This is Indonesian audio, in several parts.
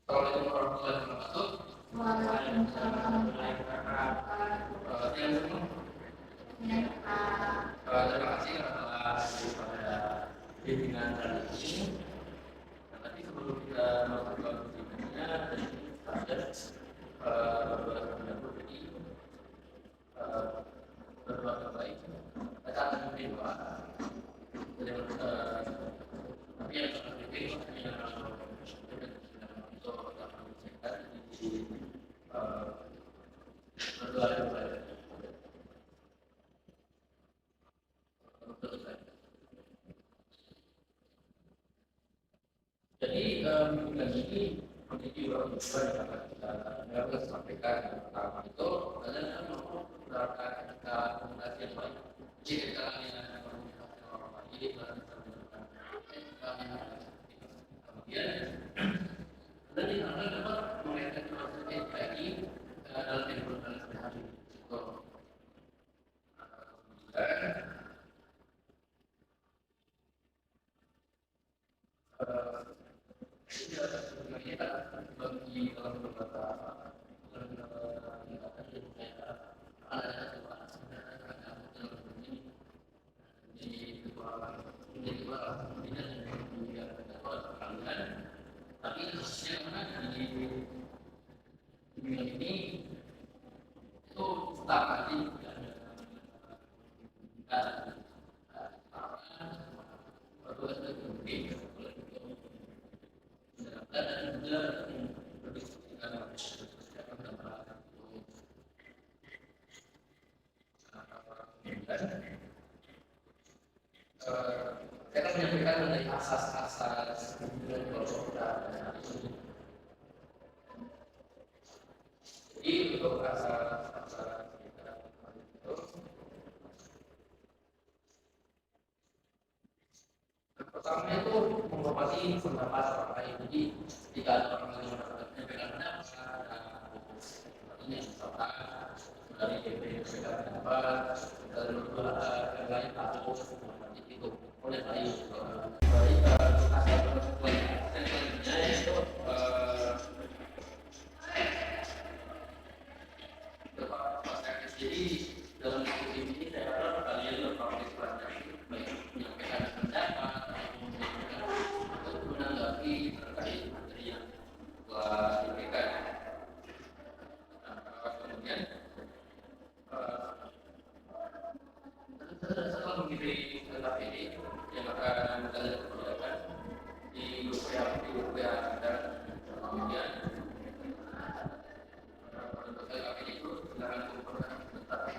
Assalamualaikum warahmatullahi wabarakatuh. Waalaikumsalam warahmatullahi wabarakatuh. Yang semua. Terima kasih atas pada bimbingan kali ini. Tapi sebelum kita masuk ke bimbingannya, ada beberapa pendapat ini berdoa baik. Kita akan berdoa. Tapi yang penting adalah berdoa yang baik. Jadi mingguan ini memiliki beberapa yang akan kita sampaikan. Yang pertama itu adalah beberapa komunikasi yang baik. Jika kalian komunikasi orang baik, kemudian nanti kalian dapat melihat proses yang baik dalam kehidupan sehari-hari. Bagi dalam beberapa tapi khususnya di dunia ini itu setara di saya akan menyampaikan mengenai asas-asas hubungan keluarga. Jadi untuk asas-asas pertama itu menghormati pendapat orang lain. Jadi jika ada orang lain yang menyampaikan pendapat, ini misalkan dari DPR pendapat, dari lembaga yang lain atau itu oleh lain. Baik, asal selanjutnya itu jadi dalam diskusi ini saya harap kalian berpartisipasi baik menyampaikan pendapat atau menanggapi terkait materi yang telah diberikan. Kemudian setelah mengikuti tetap ini yang akan kalian kerjakan di grup yang ada, kemudian untuk tetap ini itu silakan kumpulkan tetap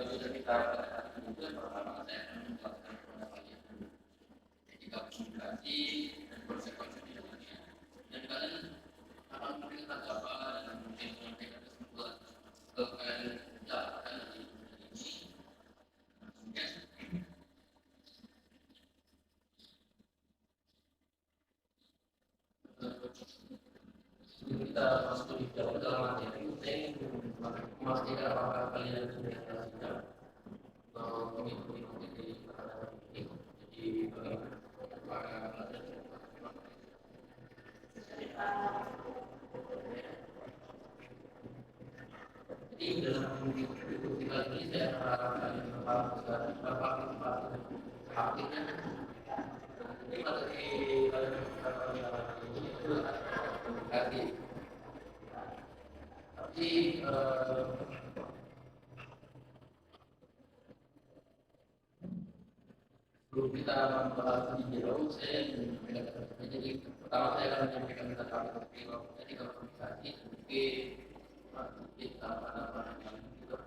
sudah kita itu pertama saya akan menjelaskan kepada kalian etika komunikasi dan konsekuensi dalamnya, dan kalian akan memberikan tanggapan dan mungkin menyampaikan kesimpulan kalau kalian dapatkan dari ini. Kita masuk di dalam materi, saya ingin memastikan apakah kalian sudah siap mengikuti materi ini. Jadi jadi dalam mengikuti kali ini saya harapkan bapak aktifnya. Jadi materi ini itu komunikasi. Tapi sebelum kita membahas lebih jauh, saya ingin menyampaikan. Jadi pertama saya akan menyampaikan tentang jadi komunikasi sebagai kita pada gitu.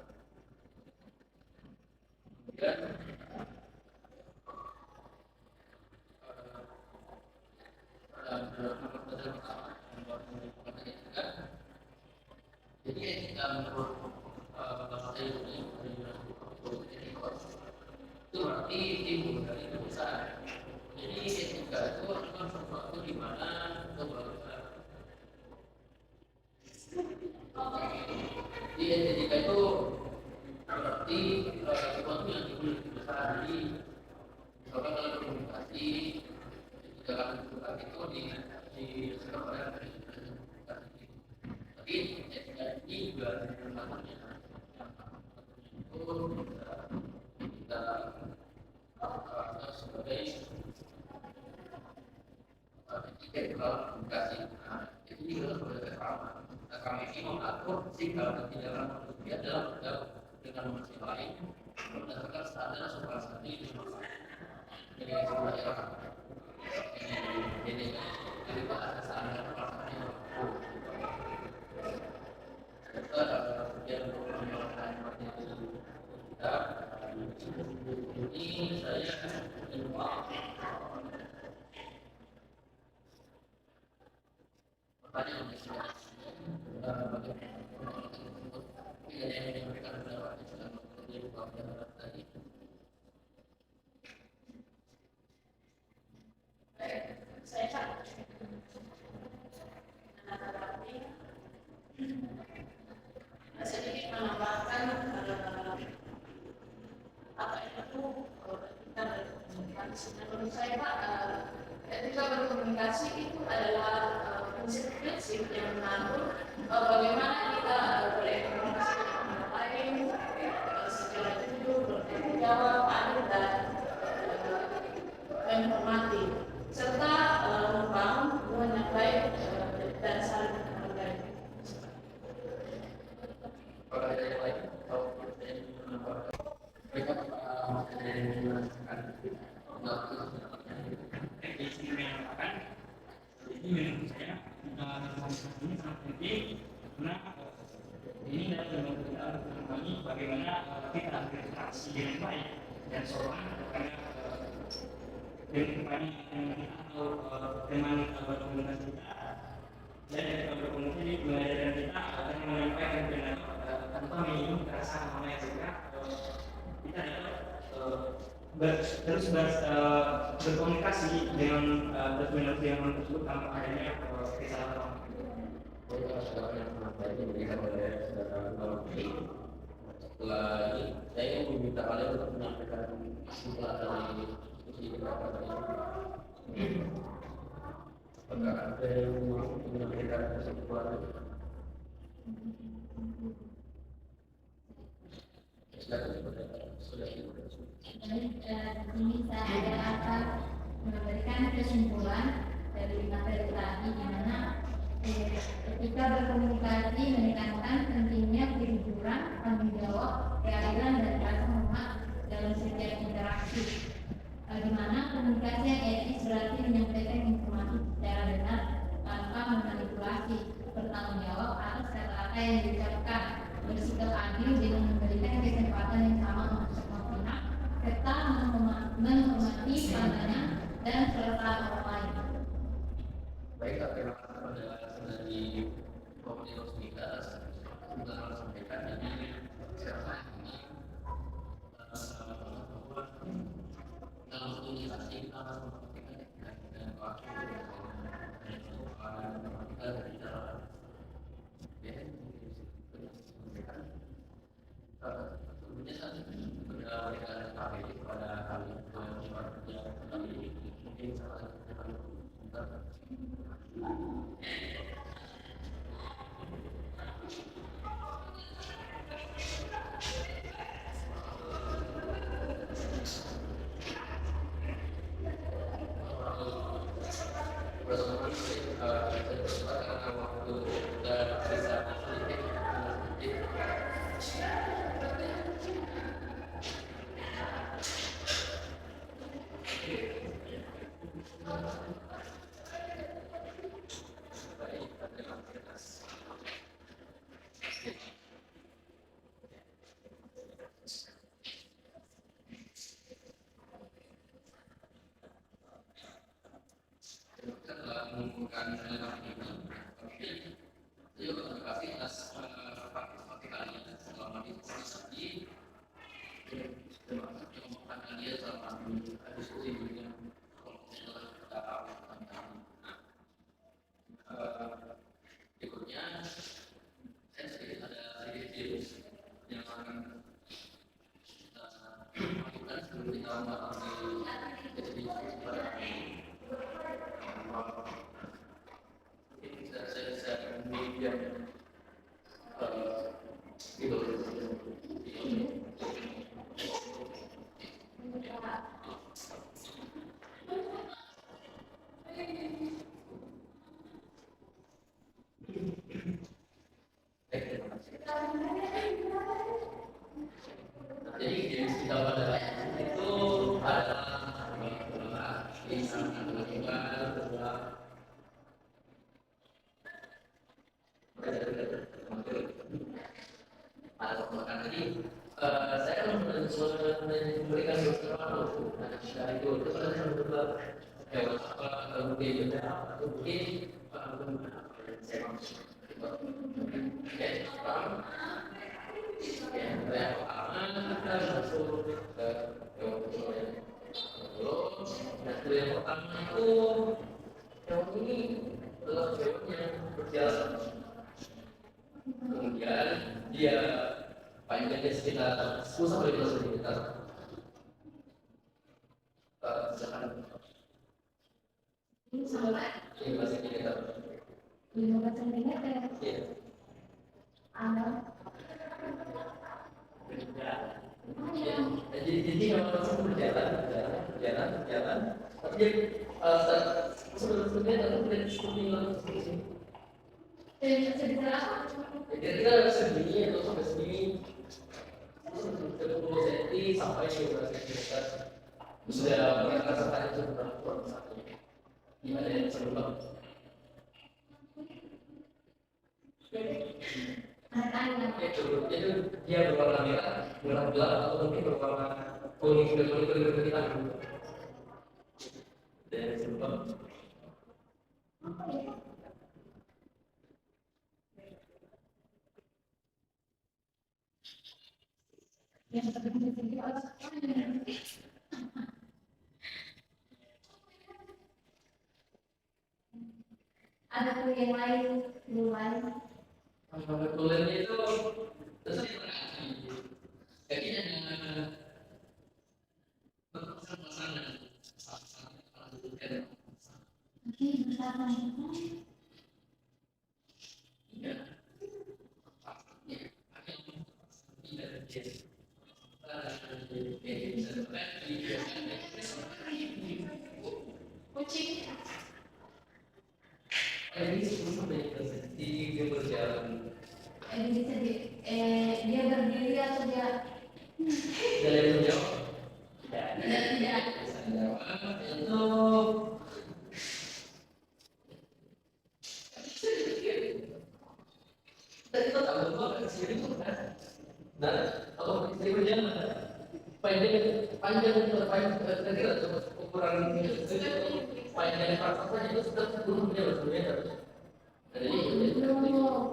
Kemudian jadi etika menurut bahasa ini itu berarti timbul dari kebiasaan. Jadi etika itu adalah sesuatu di mana itu di sekolah dari tapi ini juga namanya itu kita sebagai tiket komunikasi. Nah, itu juga sebagai sama. Nah, kami ini mengatur sikap dan tindakan manusia dalam bergaul dengan manusia lain berdasarkan standar sopan santun di masyarakat. Jadi sebenarnya ini kita ada standar sopan santun. Kita kemudian mengembangkan kita ini saya lupa pertanyaan yang sudah bagaimana tersebut tidak ada yang menyampaikan pendapat yang sudah menjadi pendapat tadi. Saya sedikit menambahkan apa itu kita berkomunikasi. Menurut saya Pak, ketika berkomunikasi itu adalah prinsip-prinsip yang mengatur bagaimana kita berkomunikasi dengan orang lain secara jujur, bertanggung jawab, adil dan menghormati, serta membangun hubungan yang baik dan saling menghargai. Apakah ada yang lain atau ada yang menambahkan? Baiklah, jadi menurut saya ini sangat penting karena ini dalam kita kembali bagaimana kita berinteraksi dengan baik dan sopan karena dengan atau teman berkomunikasi kita dan berkomunikasi belajar kita akan menyampaikan pendapat tanpa menyinggung perasaan orang yang juga kita dapat terus berkomunikasi dengan benar-benar yang tersebut tanpa adanya kesalahan. Setelah yang tadi diberikan oleh saudara Bukti, setelah ini saya meminta kalian untuk menyampaikan kesimpulan dari diskusi kita kali ini. Apakah ada yang mau menyampaikan kesimpulan? Sudah. Ini saya akan memberikan kesimpulan dari materi tadi, di mana ketika berkomunikasi menekankan pentingnya kejujuran, tanggung jawab, keadilan dan rasa hormat dalam setiap interaksi. Di mana komunikasi yang etis berarti menyampaikan informasi secara benar tanpa memanipulasi, bertanggung jawab atas kata-kata yang diucapkan, bersikap adil dengan memberikan kesempatan yang sama untuk semua pihak, serta menghormati pandangan dan perasaan orang lain. Baik, terima kasih pada dari komunitas kita sudah sampaikan. Jadi sekarang ini dalam komunikasi kita harus memperhatikan dan waktu kita dari dalam tentunya saat ini sudah berikan KPI kepada kami mungkin salah satu mengumpulkan dalam ini, tapi dia berterima atas partisipasi kalian selama diskusi termasuk mengumpulkan dia selama diskusi dengan kelompok kita tentang berikutnya saya sedikit ada sedikit yang akan kita lakukan sebelum kita memasuki diskusi pada hari ini. yang gitu. Jadi jenis kita pada itu adalah lisan ada makan tadi. Saya memberikan beberapa dari itu ada beberapa hewan apa atau mungkin benda atau mungkin saya maksud yang pertama itu hewan ini adalah hewan yang berjalan, kemudian dia panjangnya sekitar 10 sampai 12 cm. Ini sampai 15 cm. 15 cm. Iya. Jadi kalau langsung berjalan, tapi dia sebelumnya tapi tidak seperti langsung. Kira-kira segini atau sampai segini, 30 cm sampai 12 cm. Sudah merasakan itu berapa satunya? Gimana yang sebelum? Itu dia berwarna merah, gelap atau mungkin berwarna kuning hitam. Dan sebelum ada tuh yang lain, kulit itu terus kakinya pasangan. kucing. Dia berjalan. Dia berdiri atau dia Jalan menjauh. tidak? Itu kita tahu bahwa sendiri itu kan. Nah, kalau sendiri berjalan panjang ukuran panjang pasarnya itu sudah 10 meter. Jadi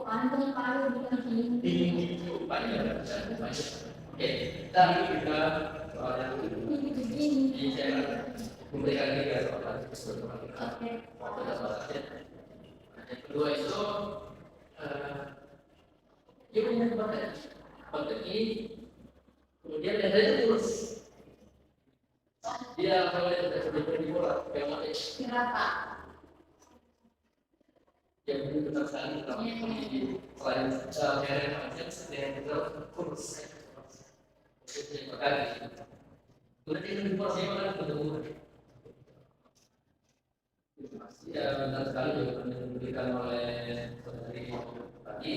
Panjang kali bukan tinggi panjang. Oke, tadi kita soal yang ini saya memberikan tiga soal tersebut. Yang kedua itu dia punya badan ini, kemudian dadanya lurus. Dia kalau seperti bola kayak mana? berapa? Yang ini benar sekali selain keren panjang, yang benar kurus. Kemudian itu di pos yang mana ketemu? Ya benar sekali yang diberikan oleh saudari tadi.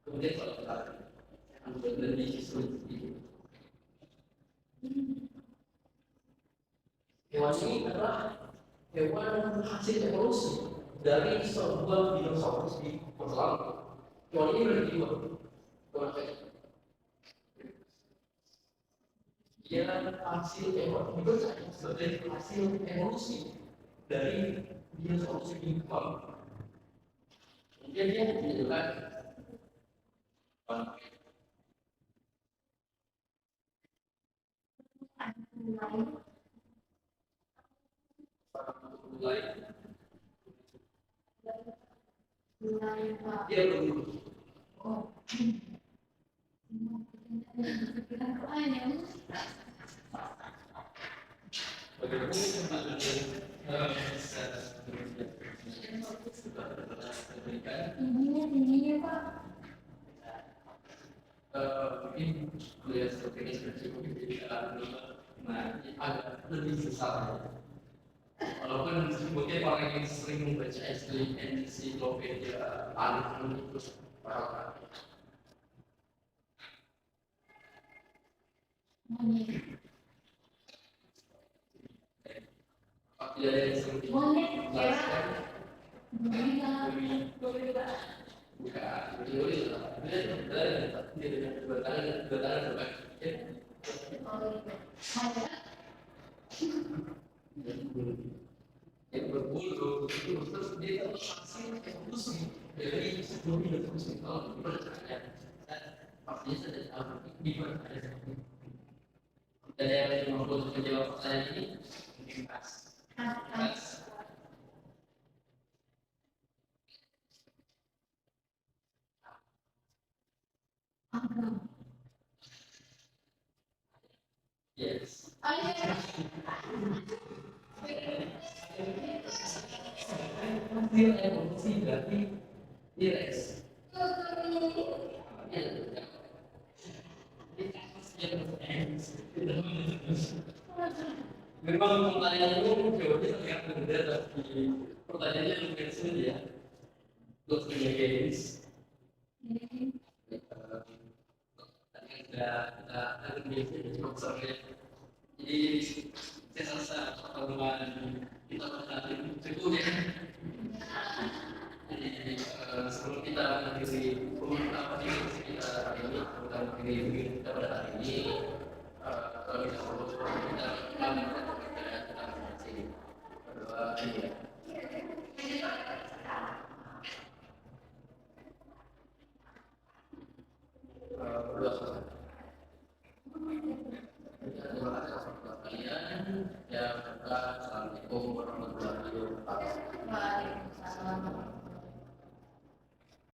Kemudian kalau kita ambil lebih sulit. Hewan ini adalah hewan hasil evolusi dari sebuah dinosaurus di masa lalu. Hewan ini berjiwa. Dia hasil evolusi sebagai hasil evolusi dari dinosaurus di Jepang. Kemudian dia menunjukkan dia berburu. Bagaimana Pak? Mungkin kuliah seperti ini sudah cukup jadi agak lebih susah. Walaupun mungkin orang yang sering membaca ensiklopedia alif itu orang tidak ada yang sering dijelaskan. Bukan, teori lah. Dia dengan dua tangan berbagi. Yang berbulu itu terus dia pasti pusing dari sebelumnya pusing kalau dipercaya pastinya sudah tahu dipercaya dan yang mampu menjawab pertanyaan ini mungkin pas. Yes. Dia emosi berarti relax. Memang pertanyaan itu jawabnya sangat berbeda tapi pertanyaannya lebih sulit ya. Untuk games. Tadi kita ada biasanya cukup sering. Jadi saya rasa pertemuan kita bertanya cukup ya. Jadi sebelum kita mengakhiri pengumuman diskusi kita hari ini, kita mengakhiri kita pada hari ini, kalau kita perlu kita masih berdoa ini ya. Berdoa selesai. Terima kasih atas kalian. Ya, assalamualaikum warahmatullahi wabarakatuh.